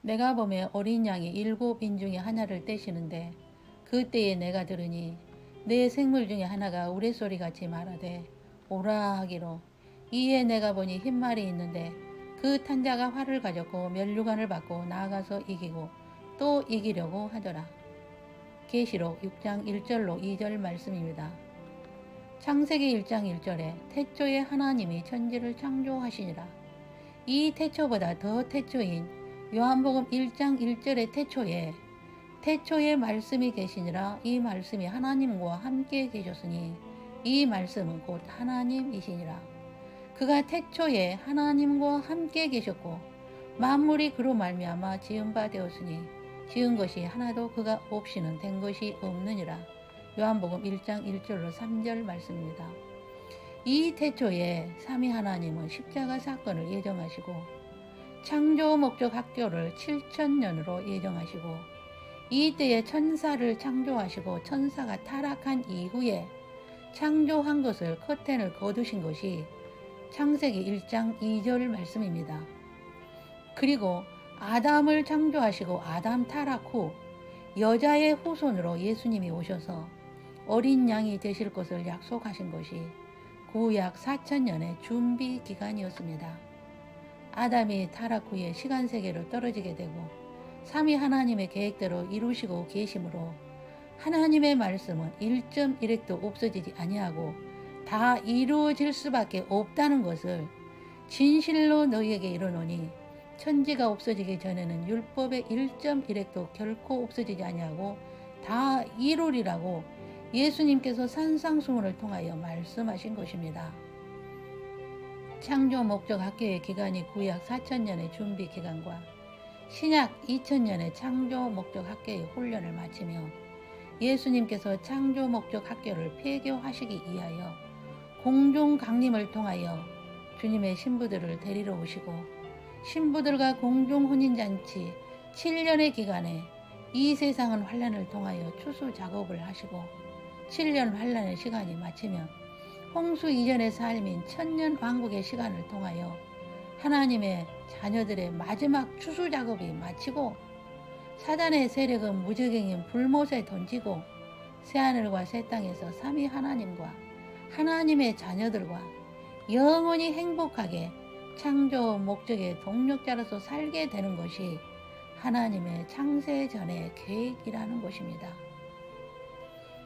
내가 보매 어린 양이 7인 중에 하나를 떼시는데 그때에 내가 들으니 내 생물 중에 하나가 우레소리같이 말하되 오라 하기로 이에 내가 보니 흰말이 있는데 그 탄자가 활을 가졌고 면류관을 받고 나아가서 이기고 또 이기려고 하더라. 계시록 6장 1절로 2절 말씀입니다. 창세기 1장 1절에 태초에 하나님이 천지를 창조하시니라. 이 태초보다 더 태초인 요한복음 1장 1절의 태초에 말씀이 계시니라. 이 말씀이 하나님과 함께 계셨으니 이 말씀은 곧 하나님이시니라. 그가 태초에 하나님과 함께 계셨고 만물이 그로 말미암아 지은 바 되었으니 지은 것이 하나도 그가 없이는 된 것이 없느니라. 요한복음 1장 1절로 3절 말씀입니다. 이 태초에 삼위 하나님은 십자가 사건을 예정하시고 창조 목적 학교를 7천년으로 예정하시고 이때에 천사를 창조하시고 천사가 타락한 이후에 창조한 것을 커튼을 거두신 것이 창세기 1장 2절 말씀입니다. 그리고 아담을 창조하시고 아담 타락 후 여자의 후손으로 예수님이 오셔서 어린 양이 되실 것을 약속하신 것이 구약 4천년의 준비 기간이었습니다. 아담이 타락 후에 시간 세계로 떨어지게 되고 삼위 하나님의 계획대로 이루시고 계시므로 하나님의 말씀은 1.1핵도 없어지지 아니하고 다 이루어질 수밖에 없다는 것을 진실로 너희에게 이르노니 천지가 없어지기 전에는 율법의 1.1핵도 결코 없어지지 아니하고 다 이루리라고 예수님께서 산상수훈을 통하여 말씀하신 것입니다. 창조 목적 학교의 기간이 구약 4천년의 준비 기간과 신약 2000년의 창조 목적 학교의 훈련을 마치며 예수님께서 창조 목적 학교를 폐교하시기 위하여 공중 강림을 통하여 주님의 신부들을 데리러 오시고 신부들과 공중 혼인잔치 7년의 기간에 이 세상은 환란을 통하여 추수 작업을 하시고 7년 환란의 시간이 마치면 홍수 이전의 삶인 천년 왕국의 시간을 통하여 하나님의 자녀들의 마지막 추수 작업이 마치고 사단의 세력은 무적행인 불못에 던지고 새하늘과 새 땅에서 삼위 하나님과 하나님의 자녀들과 영원히 행복하게 창조 목적의 동력자로서 살게 되는 것이 하나님의 창세 전의 계획이라는 것입니다.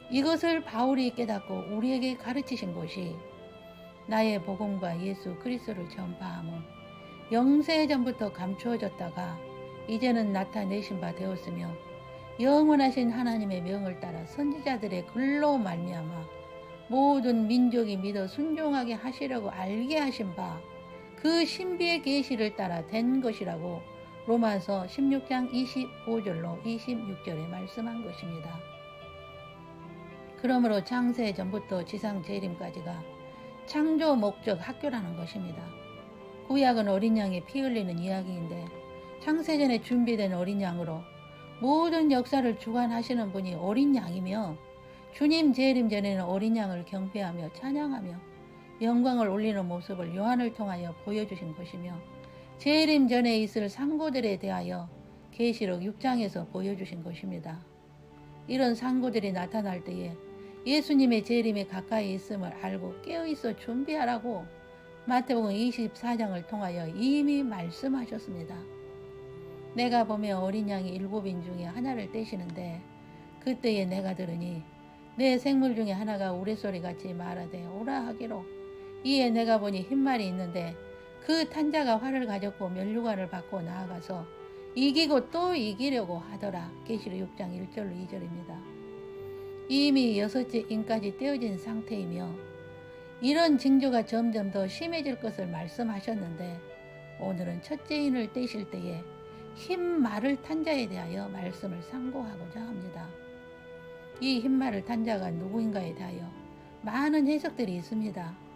이것을 바울이 깨닫고 우리에게 가르치신 것이 나의 복음과 예수 그리스도를 전파함은 영세 전부터 감추어졌다가 이제는 나타내신 바 되었으며 영원하신 하나님의 명을 따라 선지자들의 글로 말미암아 모든 민족이 믿어 순종하게 하시려고 알게 하신 바 그 신비의 계시를 따라 된 것이라고 로마서 16장 25절로 26절에 말씀한 것입니다. 그러므로 창세 전부터 지상 재림까지가 창조 목적 학교라는 것입니다. 구약은 어린 양의 피 흘리는 이야기인데 창세전에 준비된 어린 양으로 모든 역사를 주관하시는 분이 어린 양이며 주님 재림 전에는 어린 양을 경배하며 찬양하며 영광을 올리는 모습을 요한을 통하여 보여주신 것이며 재림 전에 있을 상고들에 대하여 계시록 6장에서 보여주신 것입니다. 이런 상고들이 나타날 때에 예수님의 재림에 가까이 있음을 알고 깨어있어 준비하라고 마태복음 24장을 통하여 이미 말씀하셨습니다. 내가 보며 어린 양이 7인 중에 하나를 떼시는데 그때에 내가 들으니 내 생물 중에 하나가 우레소리같이 말하되 오라 하기로 이에 내가 보니 흰말이 있는데 그 탄자가 활을 가졌고 면류관을 받고 나아가서 이기고 또 이기려고 하더라. 계시록 6장 1절로 2절입니다. 이미 6째 인까지 떼어진 상태이며 이런 징조가 점점 더 심해질 것을 말씀하셨는데 오늘은 첫째 인을 떼실 때에 흰 말을 탄 자에 대하여 말씀을 상고하고자 합니다. 이 흰 말을 탄 자가 누구인가에 대하여 많은 해석들이 있습니다.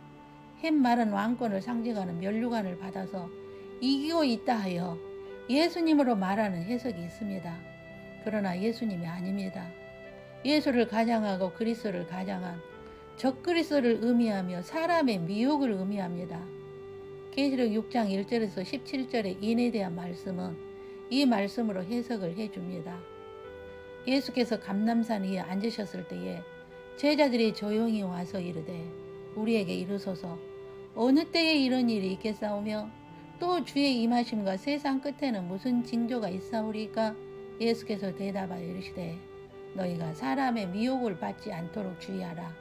흰 말은 왕권을 상징하는 면류관을 받아서 이기고 있다 하여 예수님으로 말하는 해석이 있습니다. 그러나 예수님이 아닙니다. 예수를 가장하고 그리스도를 가장한 적그리스도를 의미하며 사람의 미혹을 의미합니다. 계시록 6장 1절에서 17절의 인에 대한 말씀은 이 말씀으로 해석을 해줍니다. 예수께서 감람산 위에 앉으셨을 때에 제자들이 조용히 와서 이르되 우리에게 이르소서 어느 때에 이런 일이 있겠사오며 또 주의 임하심과 세상 끝에는 무슨 징조가 있사오리까? 예수께서 대답하여 이르시되 너희가 사람의 미혹을 받지 않도록 주의하라.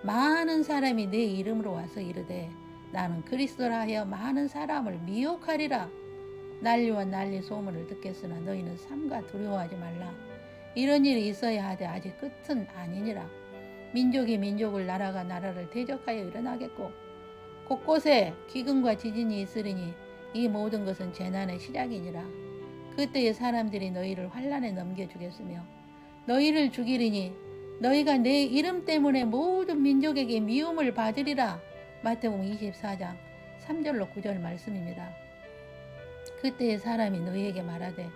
많은 사람이 내 이름으로 와서 이르되 나는 그리스도라 하여 많은 사람을 미혹하리라. 난리와 난리 소문을 듣겠으나 너희는 삼가 두려워하지 말라. 이런 일이 있어야 하되 아직 끝은 아니니라. 민족이 민족을 나라가 나라를 대적하여 일어나겠고 곳곳에 기근과 지진이 있으리니 이 모든 것은 재난의 시작이니라. 그때에 사람들이 너희를 환난에 넘겨주겠으며 너희를 죽이리니 너희가 내 이름 때문에 모든 민족에게 미움을 받으리라. 마태복음 24장 3절로 9절 말씀입니다. 그때에 사람이 너희에게 말하되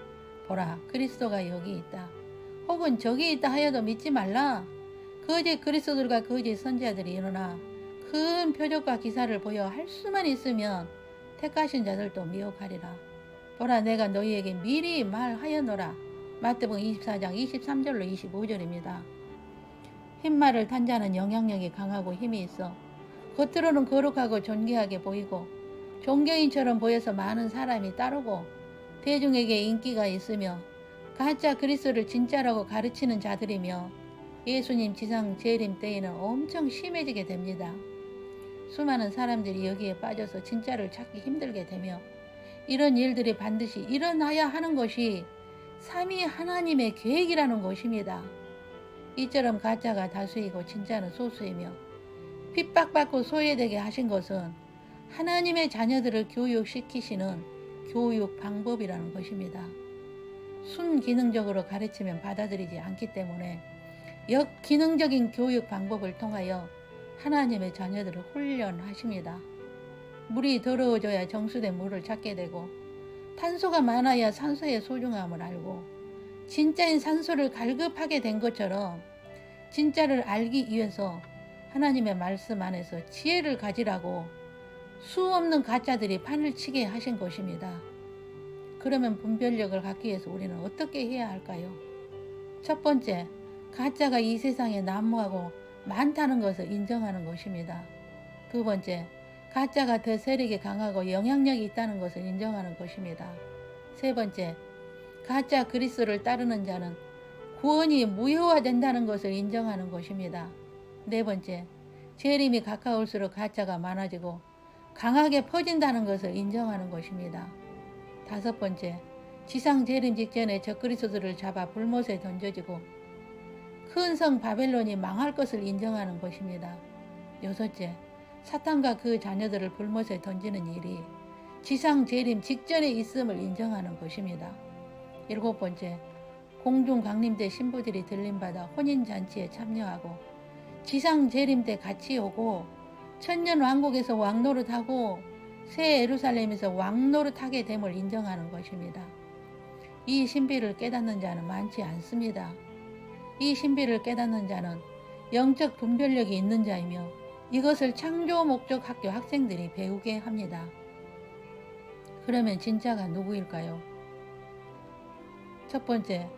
보라 그리스도가 여기 있다. 혹은 저기 있다 하여도 믿지 말라. 거짓 그리스도들과 거짓 선지자들이 일어나 큰 표적과 기사를 보여 할 수만 있으면 택하신 자들도 미혹하리라. 보라 내가 너희에게 미리 말하였노라. 마태복음 24장 23절로 25절입니다. 흰말을 탄 자는 영향력이 강하고 힘이 있어 겉으로는 거룩하고 존귀하게 보이고 종교인처럼 보여서 많은 사람이 따르고 대중에게 인기가 있으며 가짜 그리스도를 진짜라고 가르치는 자들이며 예수님 지상 재림 때에는 엄청 심해지게 됩니다. 수많은 사람들이 여기에 빠져서 진짜를 찾기 힘들게 되며 이런 일들이 반드시 일어나야 하는 것이 삼위 하나님의 계획이라는 것입니다. 이처럼 가짜가 다수이고 진짜는 소수이며 핍박받고 소외되게 하신 것은 하나님의 자녀들을 교육시키시는 교육 방법이라는 것입니다. 순기능적으로 가르치면 받아들이지 않기 때문에 역기능적인 교육 방법을 통하여 하나님의 자녀들을 훈련하십니다. 물이 더러워져야 정수된 물을 찾게 되고 탄소가 많아야 산소의 소중함을 알고 진짜인 산소를 갈급하게 된 것처럼 진짜를 알기 위해서 하나님의 말씀 안에서 지혜를 가지라고 수없는 가짜들이 판을 치게 하신 것입니다. 그러면 분별력을 갖기 위해서 우리는 어떻게 해야 할까요? 첫 번째, 가짜가 이 세상에 난무하고 많다는 것을 인정하는 것입니다. 두 번째, 가짜가 더 세력이 강하고 영향력이 있다는 것을 인정하는 것입니다. 세 번째, 가짜 그리스도를 따르는 자는 구원이 무효화된다는 것을 인정하는 것입니다. 네 번째, 재림이 가까울수록 가짜가 많아지고 강하게 퍼진다는 것을 인정하는 것입니다. 다섯 번째, 지상 재림 직전에 적그리스도들을 잡아 불못에 던져지고 큰 성 바벨론이 망할 것을 인정하는 것입니다. 여섯째, 사탄과 그 자녀들을 불못에 던지는 일이 지상 재림 직전에 있음을 인정하는 것입니다. 일곱 번째, 공중 강림 때 신부들이 들림받아 혼인잔치에 참여하고 지상 재림 때 같이 오고 천년 왕국에서 왕노릇하고 새 예루살렘에서 왕노릇하게 됨을 인정하는 것입니다. 이 신비를 깨닫는 자는 많지 않습니다. 이 신비를 깨닫는 자는 영적 분별력이 있는 자이며 이것을 창조 목적 학교 학생들이 배우게 합니다. 그러면 진짜가 누구일까요? 첫 번째,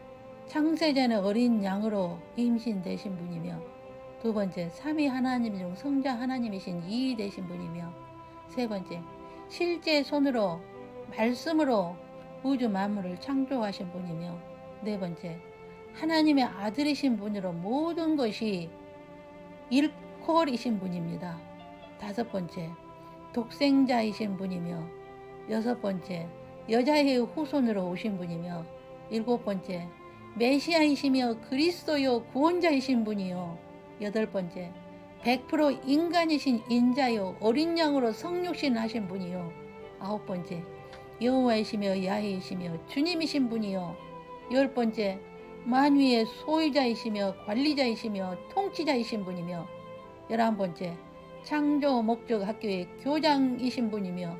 창세전에 어린 양으로 임신되신 분이며 두 번째, 삼위 하나님 중 성자 하나님이신 이이 되신 분이며 세 번째, 실제 손으로 말씀으로 우주 만물을 창조하신 분이며 네 번째, 하나님의 아들이신 분으로 모든 것이 일컬이신 분입니다. 다섯 번째, 독생자이신 분이며 여섯 번째, 여자의 후손으로 오신 분이며 일곱 번째, 메시아이시며 그리스도요 구원자이신 분이요 여덟 번째, 100% 인간이신 인자요 어린 양으로 성육신 하신 분이요 아홉 번째, 여호와이시며 야훼이시며 주님이신 분이요 열 번째, 만위의 소유자이시며 관리자이시며 통치자이신 분이며 11번째, 창조 목적 학교의 교장이신 분이며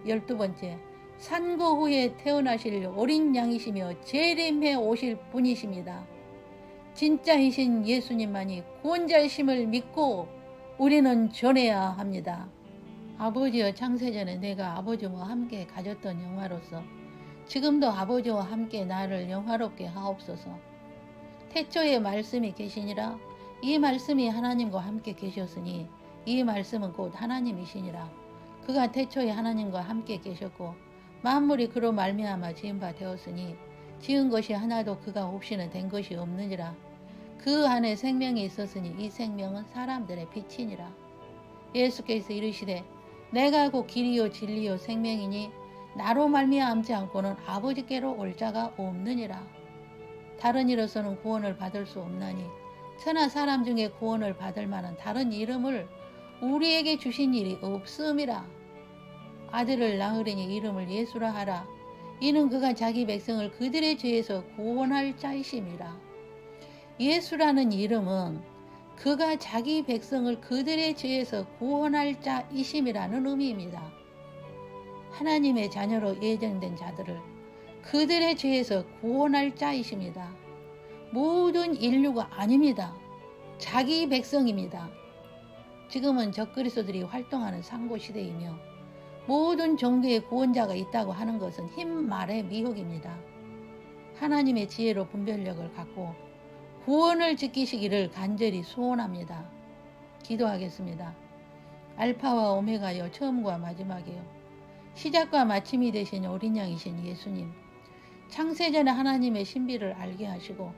12번째, 산거 후에 태어나실 어린 양이시며 재림해 오실 분이십니다. 진짜이신 예수님만이 구원자이심을 믿고 우리는 전해야 합니다. 아버지여, 창세전에 내가 아버지와 함께 가졌던 영화로서 지금도 아버지와 함께 나를 영화롭게 하옵소서. 태초에 말씀이 계시니라. 이 말씀이 하나님과 함께 계셨으니 이 말씀은 곧 하나님이시니라. 그가 태초에 하나님과 함께 계셨고 만물이 그로 말미암아 지은 바 되었으니 지은 것이 하나도 그가 없이는 된 것이 없느니라. 그 안에 생명이 있었으니 이 생명은 사람들의 빛이니라. 예수께서 이르시되 내가 곧 길이요 진리요 생명이니 나로 말미암지 않고는 아버지께로 올 자가 없느니라. 다른 이로서는 구원을 받을 수 없나니 천하 사람 중에 구원을 받을 만한 다른 이름을 우리에게 주신 일이 없음이라. 아들을 낳으려니 이름을 예수라 하라. 이는 그가 자기 백성을 그들의 죄에서 구원할 자이심이라. 예수라는 이름은 그가 자기 백성을 그들의 죄에서 구원할 자이심이라는 의미입니다. 하나님의 자녀로 예정된 자들을 그들의 죄에서 구원할 자이십니다. 모든 인류가 아닙니다. 자기 백성입니다. 지금은 적그리스도들이 활동하는 상고시대이며 모든 종교의 구원자가 있다고 하는 것은 흰 말의 미혹입니다. 하나님의 지혜로 분별력을 갖고 구원을 지키시기를 간절히 소원합니다. 기도하겠습니다. 알파와 오메가여 처음과 마지막이요 시작과 마침이 되신 어린 양이신 예수님, 창세전에 하나님의 신비를 알게 하시고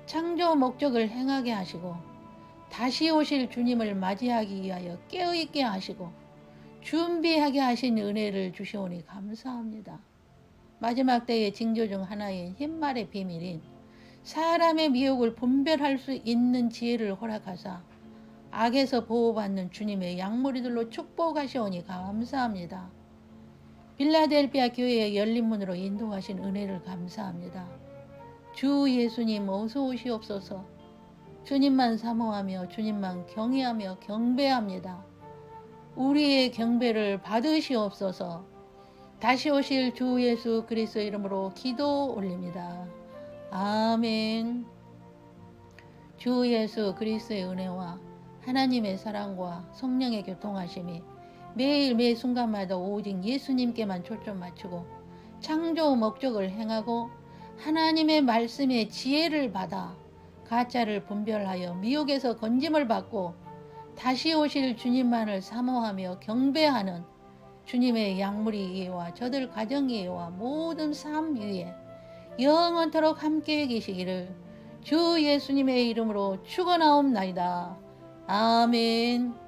창조 목적을 행하게 하시고 다시 오실 주님을 맞이하기 위하여 깨어있게 하시고 준비하게 하신 은혜를 주시오니 감사합니다. 마지막 때의 징조 중 하나인 흰말의 비밀인 사람의 미혹을 분별할 수 있는 지혜를 허락하사 악에서 보호받는 주님의 양무리들로 축복하시오니 감사합니다. 빌라델피아 교회의 열린 문으로 인도하신 은혜를 감사합니다. 주 예수님 어서 오시옵소서. 주님만 사모하며 주님만 경외하며 경배합니다. 우리의 경배를 받으시옵소서. 다시 오실 주 예수 그리스도 이름으로 기도 올립니다. 아멘. 주 예수 그리스도의 은혜와 하나님의 사랑과 성령의 교통하심이 매일 매 순간마다 오직 예수님께만 초점 맞추고 창조 목적을 행하고 하나님의 말씀의 지혜를 받아 가짜를 분별하여 미혹에서 건짐을 받고 다시 오실 주님만을 사모하며 경배하는 주님의 양무리 이해와 저들 가정 이해와 모든 삶 위에 영원토록 함께 계시기를 주 예수님의 이름으로 축원하옵나이다. 아멘.